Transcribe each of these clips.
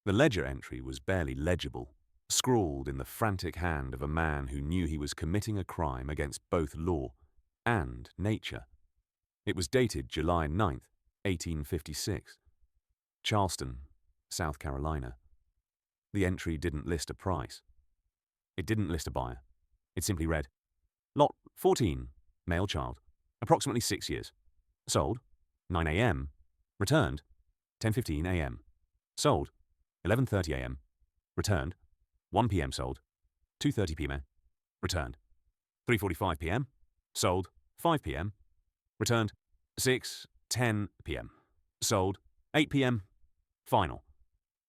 The ledger entry was barely legible, scrawled in the frantic hand of a man who knew he was committing a crime against both law and nature. It was dated July 9th, 1856. Charleston, South Carolina. The entry didn't list a price. It didn't list a buyer. It simply read, Lot 14, male child, approximately 6 years. Sold, 9 a.m. Returned, 10:15 a.m. Sold, 11:30 a.m. Returned, 1 p.m. Sold, 2:30 p.m. Returned, 3:45 p.m. Sold, 5 p.m. Returned, 6:10 p.m. Sold, 8 p.m. Final.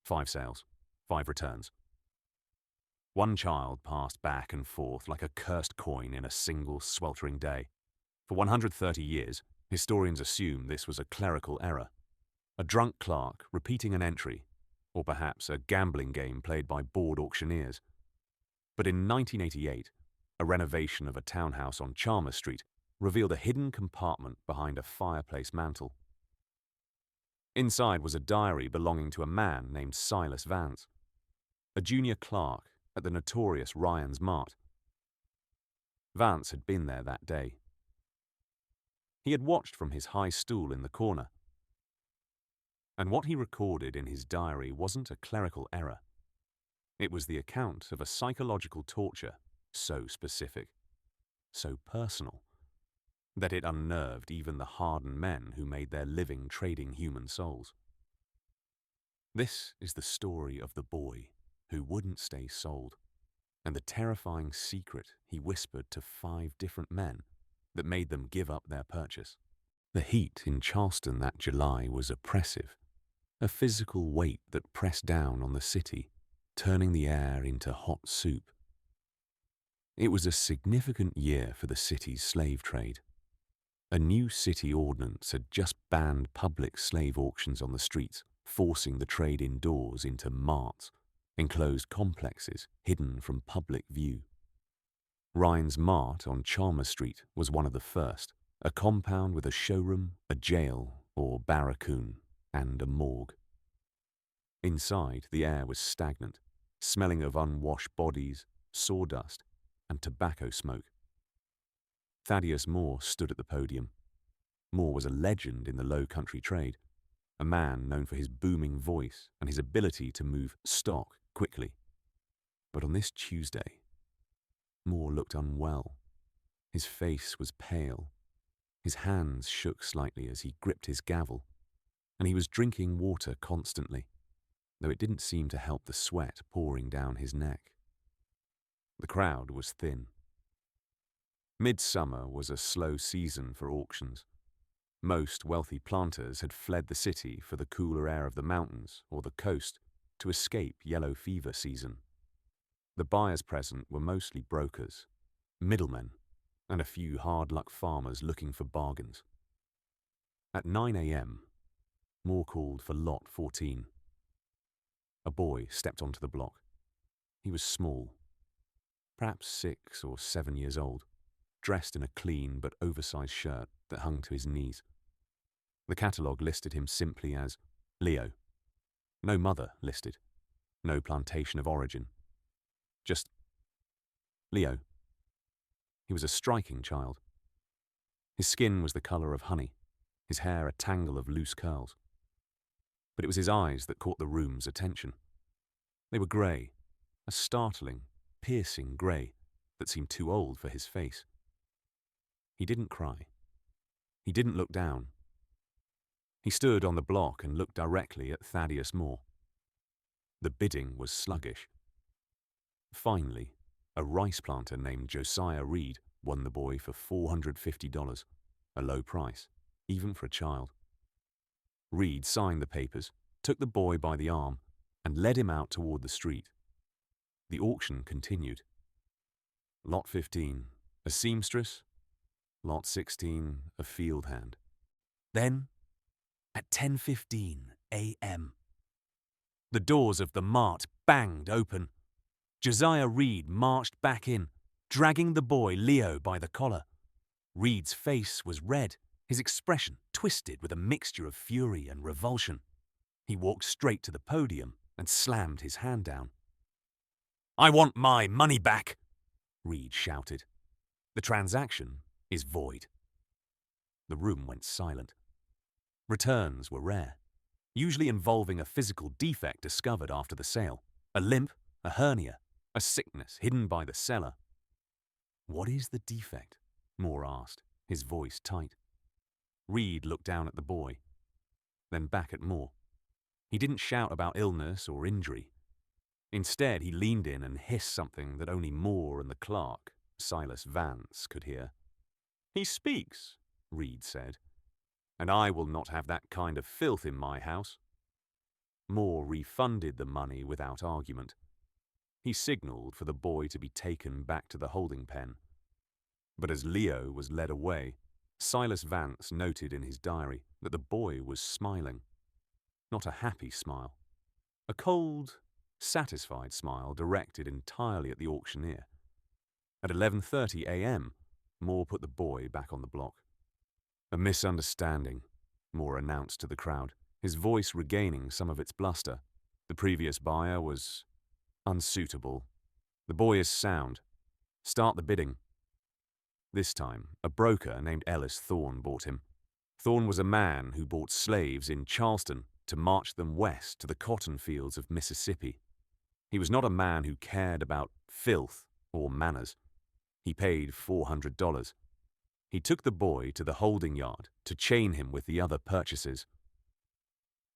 5 sales, 5 returns. One child passed back and forth like a cursed coin in a single sweltering day. For 130 years, historians assume this was a clerical error, a drunk clerk repeating an entry, or perhaps a gambling game played by bored auctioneers. But in 1988, a renovation of a townhouse on Chalmers Street revealed a hidden compartment behind a fireplace mantel. Inside was a diary belonging to a man named Silas Vance, a junior clerk at the notorious Ryan's Mart. Vance had been there that day. He had watched from his high stool in the corner. And what he recorded in his diary wasn't a clerical error. It was the account of a psychological torture so specific, so personal, that it unnerved even the hardened men who made their living trading human souls. This is the story of the boy who wouldn't stay sold, and the terrifying secret he whispered to 5 different men that made them give up their purchase. The heat in Charleston that July was oppressive, a physical weight that pressed down on the city, turning the air into hot soup. It was a significant year for the city's slave trade. A new city ordinance had just banned public slave auctions on the streets, forcing the trade indoors into marts, enclosed complexes hidden from public view. Ryan's Mart on Chalmers Street was one of the first, a compound with a showroom, a jail or barracoon, and a morgue. Inside, the air was stagnant, smelling of unwashed bodies, sawdust, and tobacco smoke. Thaddeus Moore stood at the podium. Moore was a legend in the low country trade, a man known for his booming voice and his ability to move stock quickly. But on this Tuesday, Moore looked unwell. His face was pale. His hands shook slightly as he gripped his gavel, and he was drinking water constantly, though it didn't seem to help the sweat pouring down his neck. The crowd was thin. Midsummer was a slow season for auctions. Most wealthy planters had fled the city for the cooler air of the mountains or the coast to escape yellow fever season. The buyers present were mostly brokers, middlemen, and a few hard-luck farmers looking for bargains. At 9 a.m., Moore called for Lot 14. A boy stepped onto the block. He was small, perhaps 6 or 7 years old, dressed in a clean but oversized shirt that hung to his knees. The catalogue listed him simply as Leo. No mother listed, no plantation of origin. Just Leo. He was a striking child. His skin was the colour of honey, his hair a tangle of loose curls. But it was his eyes that caught the room's attention. They were grey, a startling, piercing grey that seemed too old for his face. He didn't cry. He didn't look down. He stood on the block and looked directly at Thaddeus Moore. The bidding was sluggish. Finally, a rice planter named Josiah Reed won the boy for $450, a low price, even for a child. Reed signed the papers, took the boy by the arm, and led him out toward the street. The auction continued. Lot 15, a seamstress. Lot 16, a field hand. Then, at 10:15 a.m., the doors of the mart banged open. Josiah Reed marched back in, dragging the boy Leo by the collar. Reed's face was red, his expression twisted with a mixture of fury and revulsion. He walked straight to the podium and slammed his hand down. "I want my money back," Reed shouted. "The transaction is void." The room went silent. Returns were rare, usually involving a physical defect discovered after the sale. A limp, a hernia, a sickness hidden by the seller. "What is the defect?" Moore asked, his voice tight. Reed looked down at the boy, then back at Moore. He didn't shout about illness or injury. Instead, he leaned in and hissed something that only Moore and the clerk, Silas Vance, could hear. "He speaks," Reed said, "and I will not have that kind of filth in my house." Moore refunded the money without argument. He signaled for the boy to be taken back to the holding pen. But as Leo was led away, Silas Vance noted in his diary that the boy was smiling. Not a happy smile. A cold, satisfied smile directed entirely at the auctioneer. At 11:30 a.m., Moore put the boy back on the block. "A misunderstanding," Moore announced to the crowd, his voice regaining some of its bluster. "The previous buyer was unsuitable. The boy is sound. Start the bidding." This time, a broker named Ellis Thorne bought him. Thorne was a man who bought slaves in Charleston to march them west to the cotton fields of Mississippi. He was not a man who cared about filth or manners. He paid $400. He took the boy to the holding yard to chain him with the other purchasers.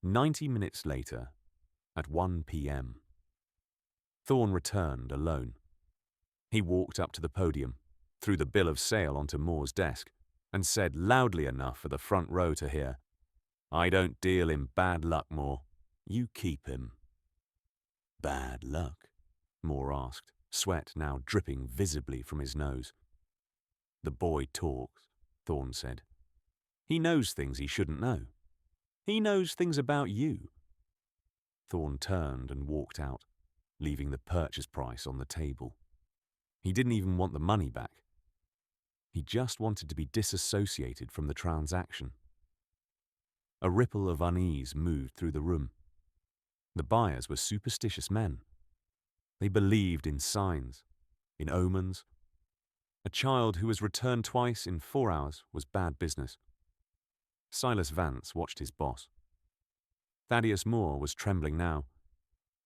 90 minutes later, at 1 p.m., Thorne returned alone. He walked up to the podium, threw the bill of sale onto Moore's desk, and said loudly enough for the front row to hear, "I don't deal in bad luck, Moore. You keep him." "Bad luck?" Moore asked, sweat now dripping visibly from his nose. "The boy talks," Thorne said. "He knows things he shouldn't know. He knows things about you." Thorne turned and walked out, leaving the purchase price on the table. He didn't even want the money back. He just wanted to be disassociated from the transaction. A ripple of unease moved through the room. The buyers were superstitious men. They believed in signs, in omens. A child who was returned twice in 4 hours was bad business. Silas Vance watched his boss. Thaddeus Moore was trembling now.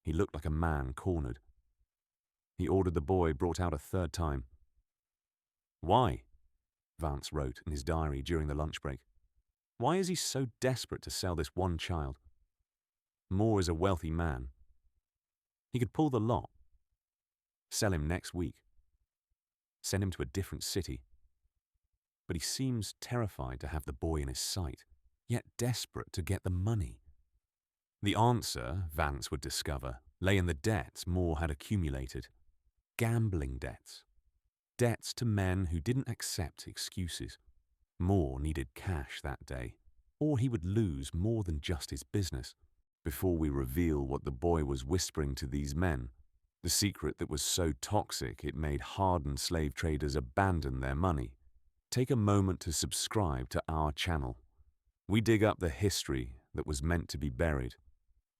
He looked like a man cornered. He ordered the boy brought out a third time. "Why?" Vance wrote in his diary during the lunch break. "Why is he so desperate to sell this one child? Moore is a wealthy man. He could pull the lot. Sell him next week. Send him to a different city. But he seems terrified to have the boy in his sight, yet desperate to get the money." The answer, Vance would discover, lay in the debts Moore had accumulated. Gambling debts. Debts to men who didn't accept excuses. Moore needed cash that day, or he would lose more than just his business. Before we reveal what the boy was whispering to these men, the secret that was so toxic it made hardened slave traders abandon their money, take a moment to subscribe to our channel. We dig up the history that was meant to be buried.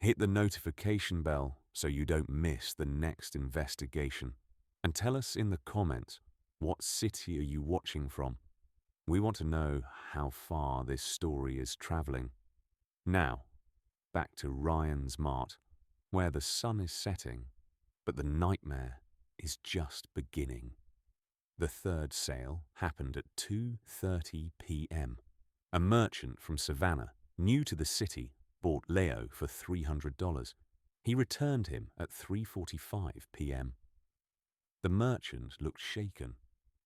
Hit the notification bell so you don't miss the next investigation. And tell us in the comments, what city are you watching from? We want to know how far this story is traveling. Now, back to Ryan's Mart, where the sun is setting, but the nightmare is just beginning. The third sale happened at 2:30 p.m. A merchant from Savannah, new to the city, bought Leo for $300. He returned him at 3:45 p.m. The merchant looked shaken.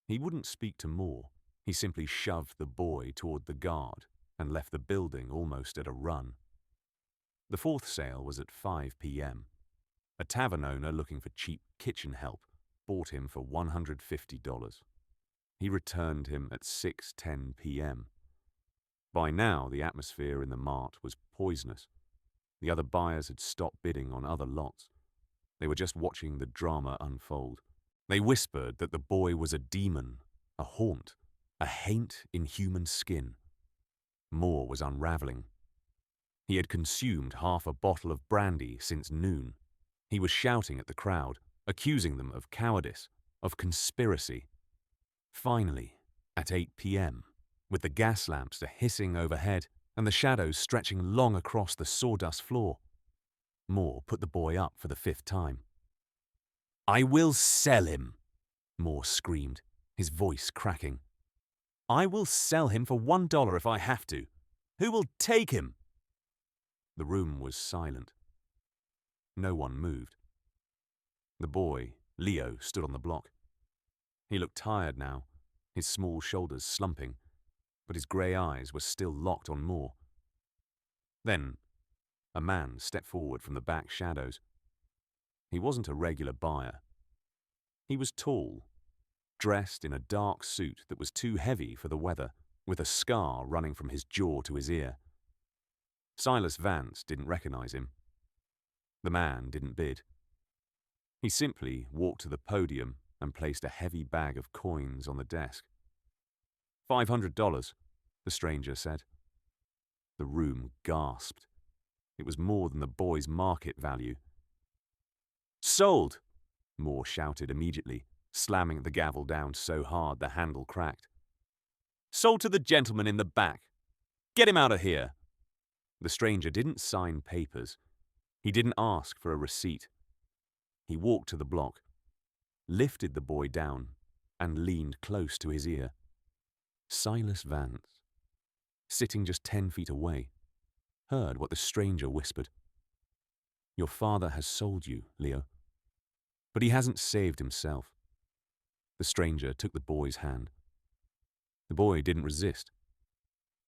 He wouldn't speak to Moore. He simply shoved the boy toward the guard and left the building almost at a run. The fourth sale was at 5 p.m. A tavern owner looking for cheap kitchen help bought him for $150. He returned him at 6:10 p.m. By now, the atmosphere in the mart was poisonous. The other buyers had stopped bidding on other lots. They were just watching the drama unfold. They whispered that the boy was a demon, a haunt, a haint in human skin. Moore was unraveling. He had consumed half a bottle of brandy since noon. He was shouting at the crowd, accusing them of cowardice, of conspiracy. Finally, at 8 p.m., with the gas lamps hissing overhead and the shadows stretching long across the sawdust floor, Moore put the boy up for the 5th time. "I will sell him," Moore screamed, his voice cracking. "I will sell him for $1 if I have to. Who will take him?" The room was silent. No one moved. The boy, Leo, stood on the block. He looked tired now, his small shoulders slumping, but his grey eyes were still locked on Moore. Then, a man stepped forward from the back shadows. He wasn't a regular buyer. He was tall, dressed in a dark suit that was too heavy for the weather, with a scar running from his jaw to his ear. Silas Vance didn't recognize him. The man didn't bid. He simply walked to the podium and placed a heavy bag of coins on the desk. $500, the stranger said. The room gasped. It was more than the boy's market value. "Sold!" Moore shouted immediately, slamming the gavel down so hard the handle cracked. "Sold to the gentleman in the back. Get him out of here!" The stranger didn't sign papers. He didn't ask for a receipt. He walked to the block, lifted the boy down, and leaned close to his ear. Silas Vance, sitting just 10 feet away, heard what the stranger whispered. "Your father has sold you, Leo. But he hasn't saved himself." The stranger took the boy's hand. The boy didn't resist.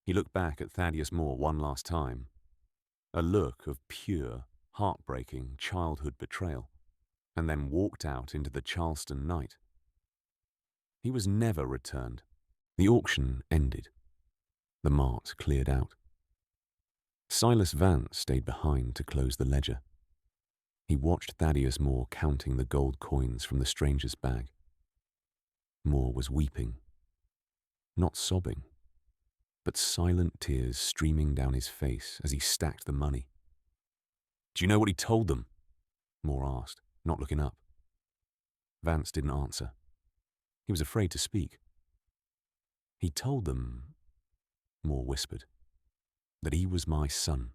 He looked back at Thaddeus Moore one last time, a look of pure, heartbreaking childhood betrayal, and then walked out into the Charleston night. He was never returned. The auction ended. The mart cleared out. Silas Vance stayed behind to close the ledger. He watched Thaddeus Moore counting the gold coins from the stranger's bag. Moore was weeping, not sobbing, but silent tears streaming down his face as he stacked the money. "Do you know what he told them?" Moore asked, not looking up. Vance didn't answer. He was afraid to speak. "He told them," Moore whispered, "that he was my son."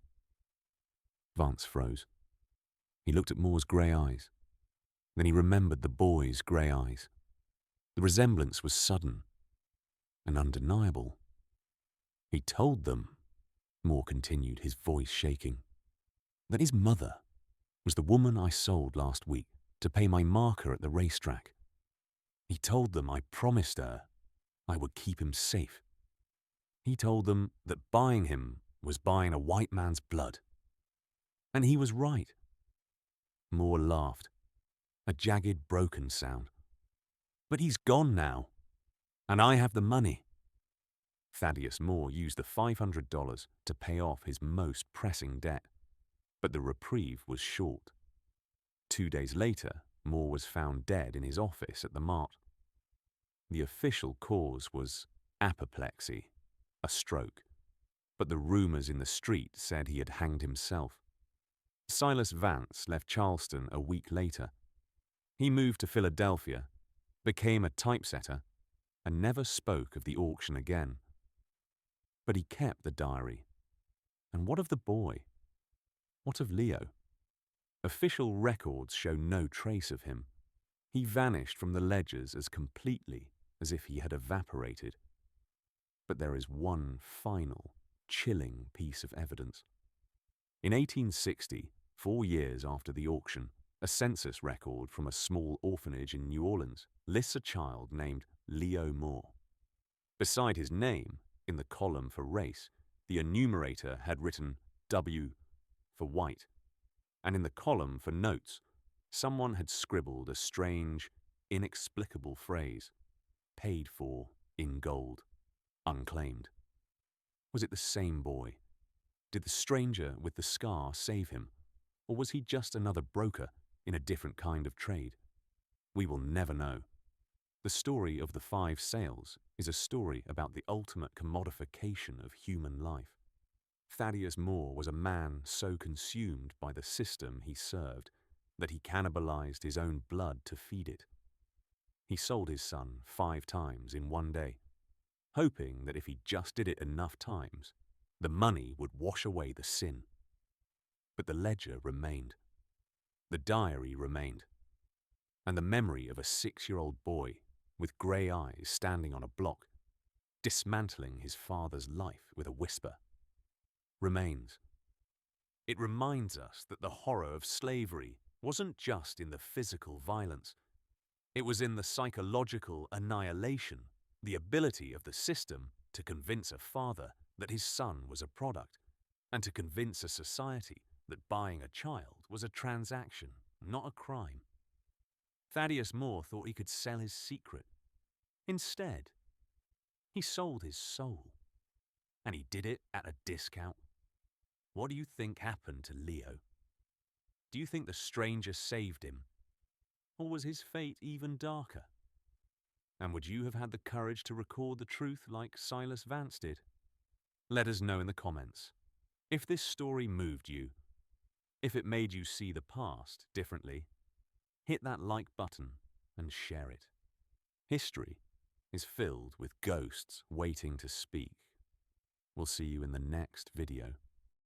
Vance froze. He looked at Moore's grey eyes. Then he remembered the boy's grey eyes. The resemblance was sudden and undeniable. "He told them," Moore continued, his voice shaking, "that his mother was the woman I sold last week to pay my marker at the racetrack. He told them I promised her I would keep him safe. He told them that buying him was buying a white man's blood. And he was right." Moore laughed, a jagged, broken sound. "But he's gone now, and I have the money." Thaddeus Moore used the $500 to pay off his most pressing debt, but the reprieve was short. 2 days later, Moore was found dead in his office at the mart. The official cause was apoplexy, a stroke, but the rumors in the street said he had hanged himself. Silas Vance left Charleston a week later. He moved to Philadelphia, became a typesetter, and never spoke of the auction again. But he kept the diary. And what of the boy? What of Leo? Official records show no trace of him. He vanished from the ledgers as completely as if he had evaporated. But there is one final, chilling piece of evidence. In 1860, 4 years after the auction, a census record from a small orphanage in New Orleans lists a child named Leo Moore. Beside his name, in the column for race, the enumerator had written W for white, and in the column for notes, someone had scribbled a strange, inexplicable phrase, "paid for in gold, unclaimed." Was it the same boy? Did the stranger with the scar save him? Or was he just another broker in a different kind of trade? We will never know. The story of the 5 sales is a story about the ultimate commodification of human life. Thaddeus Moore was a man so consumed by the system he served that he cannibalized his own blood to feed it. He sold his son 5 times in one day, hoping that if he just did it enough times, the money would wash away the sin. But the ledger remained. The diary remained. And the memory of a 6-year-old boy with grey eyes standing on a block, dismantling his father's life with a whisper, remains. It reminds us that the horror of slavery wasn't just in the physical violence. It was in the psychological annihilation, the ability of the system to convince a father that his son was a product, and to convince a society that buying a child was a transaction, not a crime. Thaddeus Moore thought he could sell his secret. Instead, he sold his soul. And he did it at a discount. What do you think happened to Leo? Do you think the stranger saved him? Or was his fate even darker? And would you have had the courage to record the truth like Silas Vance did? Let us know in the comments. If this story moved you, if it made you see the past differently, hit that like button and share it. History is filled with ghosts waiting to speak. We'll see you in the next video.